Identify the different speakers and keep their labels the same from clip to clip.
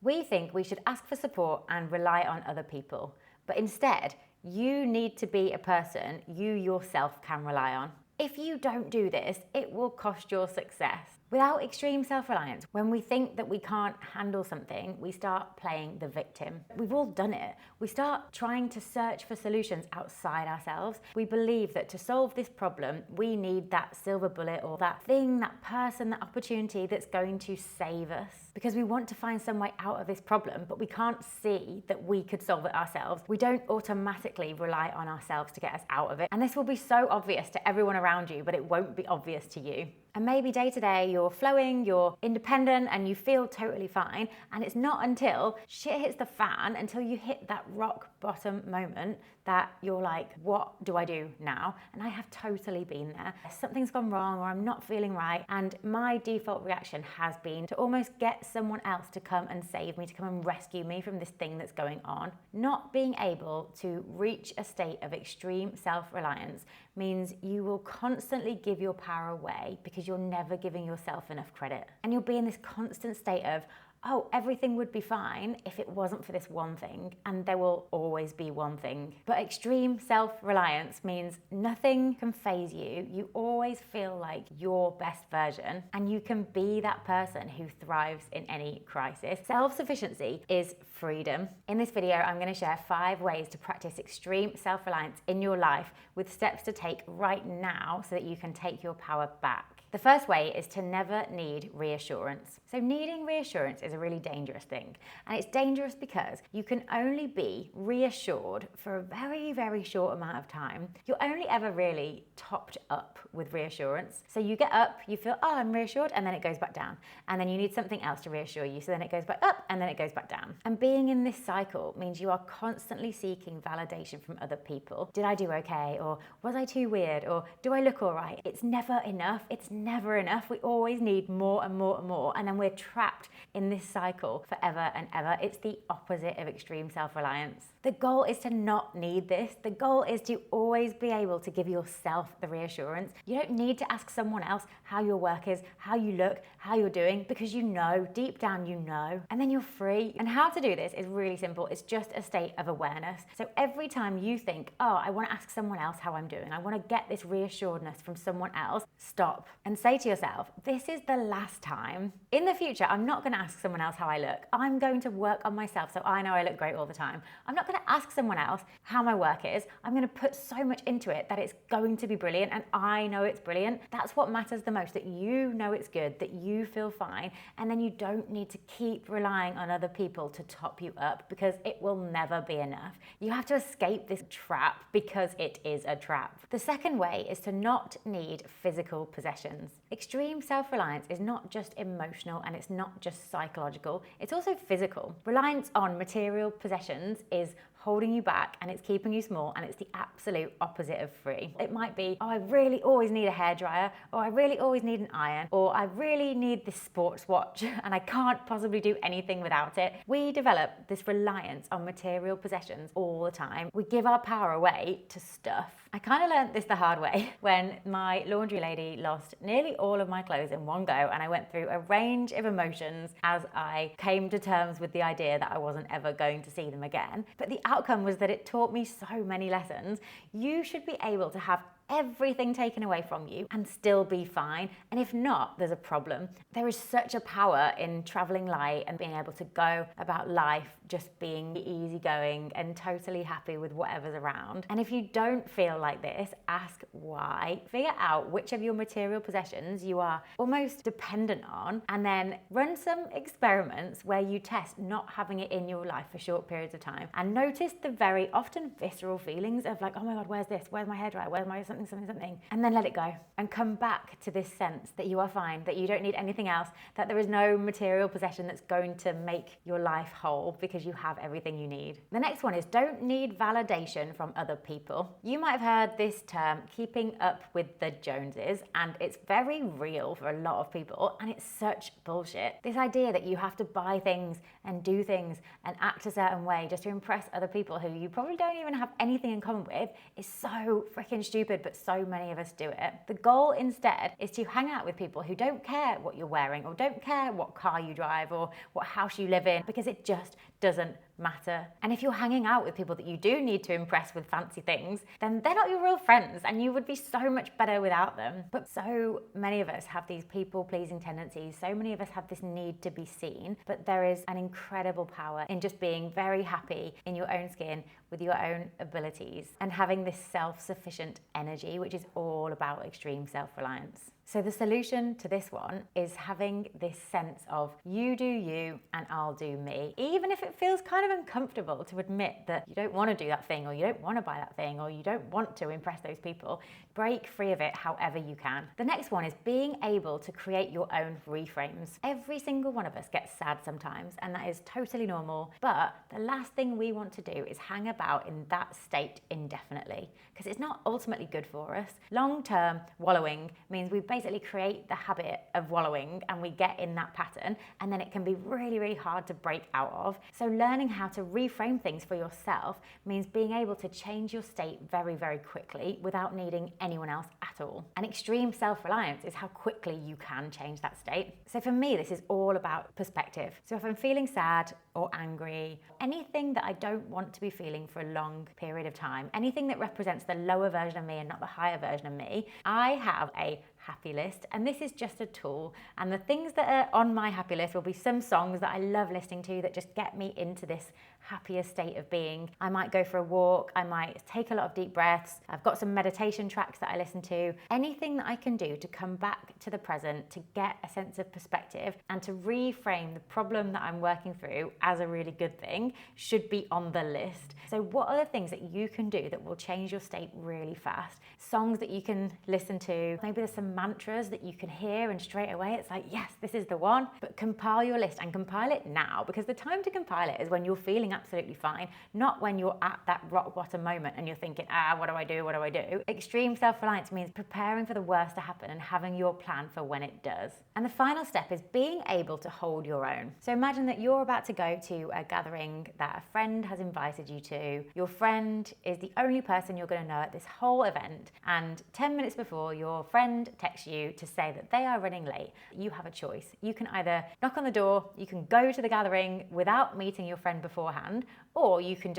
Speaker 1: We think we should ask for support and rely on other people, but instead, you need to be a person you yourself can rely on. If you don't do this, it will cost your success. Without extreme self-reliance, when we think that we can't handle something, we start playing the victim. We've all done it. We start trying to search for solutions outside ourselves. We believe that to solve this problem, we need that silver bullet or that thing, that person, that opportunity that's going to save us. Because we want to find some way out of this problem, but we can't see that we could solve it ourselves. We don't automatically rely on ourselves to get us out of it. And this will be so obvious to everyone around you, but it won't be obvious to you. And maybe day to day you're flowing, you're independent, and you feel totally fine. And it's not until shit hits the fan, until you hit that rock bottom moment, that you're like, what do I do now? And I have totally been there. Something's gone wrong, or I'm not feeling right. And my default reaction has been to almost get someone else to come and save me, to come and rescue me from this thing that's going on. Not being able to reach a state of extreme self-reliance means you will constantly give your power away because you're never giving yourself enough credit. And you'll be in this constant state of, oh, everything would be fine if it wasn't for this one thing, and there will always be one thing. But extreme self-reliance means nothing can faze you. You always feel like your best version, and you can be that person who thrives in any crisis. Self-sufficiency is freedom. In this video, I'm going to share 5 ways to practice extreme self-reliance in your life with steps to take right now so that you can take your power back. The first way is to never need reassurance. So needing reassurance is a really dangerous thing. And it's dangerous because you can only be reassured for a very, very short amount of time. You're only ever really topped up with reassurance. So you get up, you feel, oh, I'm reassured, and then it goes back down. And then you need something else to reassure you. So then it goes back up, and then it goes back down. And being in this cycle means you are constantly seeking validation from other people. Did I do okay? Or was I too weird? Or do I look all right? It's never enough. It's never enough. We always need more and more and more, and then we're trapped in this cycle forever and ever. It's the opposite of extreme self-reliance. The goal is to not need this. The goal is to always be able to give yourself the reassurance. You don't need to ask someone else how your work is, how you look, how you're doing, because you know, deep down you know, and then you're free. And how to do this is really simple. It's just a state of awareness. So every time you think, oh, I want to ask someone else how I'm doing, I want to get this reassuredness from someone else, stop and say to yourself, this is the last time. In the future, I'm not going to ask someone else how I look. I'm going to work on myself so I know I look great all the time. I'm not going to ask someone else how my work is. I'm going to put so much into it that it's going to be brilliant, and I know it's brilliant. That's what matters the most, that you know it's good, that you feel fine, and then you don't need to keep relying on other people to top you up, because it will never be enough. You have to escape this trap, because it is a trap. The second way is to not need physical possessions. Extreme self-reliance is not just emotional, and it's not just psychological, it's also physical. Reliance on material possessions is holding you back, and it's keeping you small, and it's the absolute opposite of free. It might be, oh, I really always need a hairdryer, or I really always need an iron, or I really need this sports watch and I can't possibly do anything without it. We develop this reliance on material possessions all the time. We give our power away to stuff. I kind of learned this the hard way when my laundry lady lost nearly all of my clothes in one go, and I went through a range of emotions as I came to terms with the idea that I wasn't ever going to see them again. But the outcome was that it taught me so many lessons. You should be able to have everything taken away from you and still be fine. And if not, there's a problem. There is such a power in traveling light and being able to go about life just being easygoing and totally happy with whatever's around. And if you don't feel like this, ask why. Figure out which of your material possessions you are almost dependent on, and then run some experiments where you test not having it in your life for short periods of time, and notice the very often visceral feelings of like, oh my God, where's this? Where's my hairdryer? Where's my something, and then let it go and come back to this sense that you are fine, that you don't need anything else, that there is no material possession that's going to make your life whole, because you have everything you need. The next one is don't need validation from other people. You might have heard this term, keeping up with the Joneses, and it's very real for a lot of people, and it's such bullshit. This idea that you have to buy things and do things and act a certain way just to impress other people who you probably don't even have anything in common with is so freaking stupid, but but so many of us do it. The goal instead is to hang out with people who don't care what you're wearing or don't care what car you drive or what house you live in, because it just doesn't matter. And if you're hanging out with people that you do need to impress with fancy things, then they're not your real friends and you would be so much better without them. But so many of us have these people-pleasing tendencies. So many of us have this need to be seen, but there is an incredible power in just being very happy in your own skin with your own abilities and having this self-sufficient energy, which is all about extreme self-reliance. So the solution to this one is having this sense of you do you and I'll do me. Even if it feels kind of uncomfortable to admit that you don't want to do that thing or you don't want to buy that thing or you don't want to impress those people, break free of it however you can. The next one is being able to create your own reframes. Every single one of us gets sad sometimes, and that is totally normal, but the last thing we want to do is hang about in that state indefinitely, because it's not ultimately good for us. Long-term wallowing means we basically create the habit of wallowing and we get in that pattern, and then it can be really, really hard to break out of. So learning how to reframe things for yourself means being able to change your state very, very quickly without needing anyone else at all. And extreme self-reliance is how quickly you can change that state. So for me, this is all about perspective. So if I'm feeling sad or angry, anything that I don't want to be feeling for a long period of time, anything that represents the lower version of me and not the higher version of me, I have a happy list, and this is just a tool, and the things that are on my happy list will be some songs that I love listening to that just get me into this happier state of being. I might go for a walk, I might take a lot of deep breaths, I've got some meditation tracks that I listen to. Anything that I can do to come back to the present, to get a sense of perspective and to reframe the problem that I'm working through as a really good thing should be on the list. So what are the things that you can do that will change your state really fast? Songs that you can listen to, maybe there's some mantras that you can hear and straight away it's like, yes, this is the one. But compile your list and compile it now, because the time to compile it is when you're feeling absolutely fine, not when you're at that rock bottom moment and you're thinking, what do I do? What do I do? Extreme self-reliance means preparing for the worst to happen and having your plan for when it does. And the final step is being able to hold your own. So imagine that you're about to go to a gathering that a friend has invited you to. Your friend is the only person you're going to know at this whole event, and 10 minutes before your friend texts you to say that they are running late. You have a choice. You can either knock on the door, you can go to the gathering without meeting your friend beforehand, or you can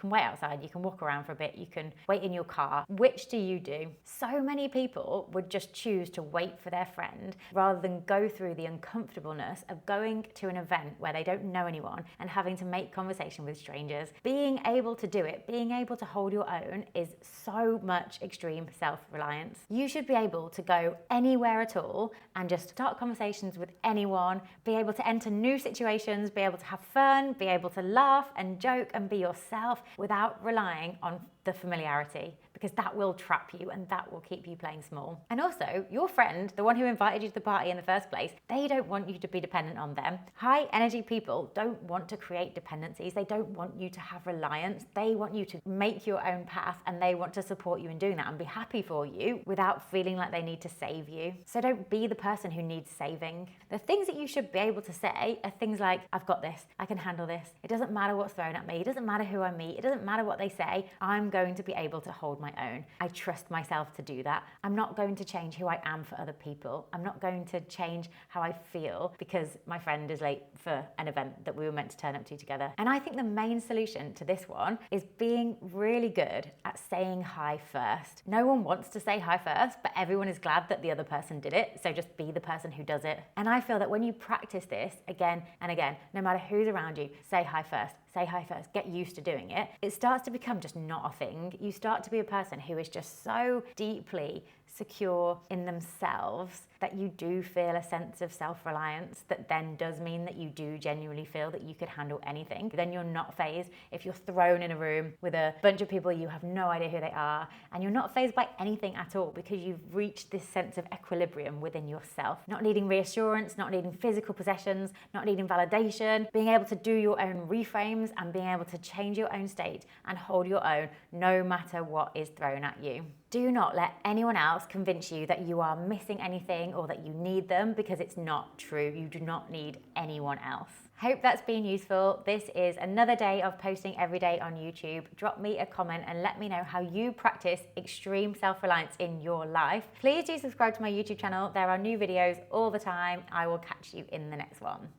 Speaker 1: wait outside, you can walk around for a bit, you can wait in your car. Which do you do? So many people would just choose to wait for their friend rather than go through the uncomfortableness of going to an event where they don't know anyone and having to make conversation with strangers. Being able to do it, being able to hold your own is so much extreme self-reliance. You should be able to go anywhere at all and just start conversations with anyone, be able to enter new situations, be able to have fun, be able to laugh and joke and be yourself without relying on the familiarity, because that will trap you and that will keep you playing small. And also, your friend, the one who invited you to the party in the first place, they don't want you to be dependent on them. High energy people don't want to create dependencies. They don't want you to have reliance. They want you to make your own path, and they want to support you in doing that and be happy for you without feeling like they need to save you. So don't be the person who needs saving. The things that you should be able to say are things like, I've got this, I can handle this. It doesn't matter what's thrown at me. It doesn't matter who I meet. It doesn't matter what they say. I'm going to be able to hold my own. I trust myself to do that. I'm not going to change who I am for other people. I'm not going to change how I feel because my friend is late for an event that we were meant to turn up to together. And I think the main solution to this one is being really good at saying hi first. No one wants to say hi first, but everyone is glad that the other person did it. So just be the person who does it. And I feel that when you practice this again and again, no matter who's around you, say hi first. Say hi first, get used to doing it. It starts to become just not a thing. You start to be a person who is just so deeply secure in themselves that you do feel a sense of self-reliance that then does mean that you do genuinely feel that you could handle anything. Then you're not fazed if you're thrown in a room with a bunch of people you have no idea who they are, and you're not fazed by anything at all because you've reached this sense of equilibrium within yourself. Not needing reassurance, not needing physical possessions, not needing validation, being able to do your own reframes and being able to change your own state and hold your own no matter what is thrown at you. Do not let anyone else convince you that you are missing anything or that you need them, because it's not true. You do not need anyone else. Hope that's been useful. This is another day of posting every day on YouTube. Drop me a comment and let me know how you practice extreme self-reliance in your life. Please do subscribe to my YouTube channel. There are new videos all the time. I will catch you in the next one.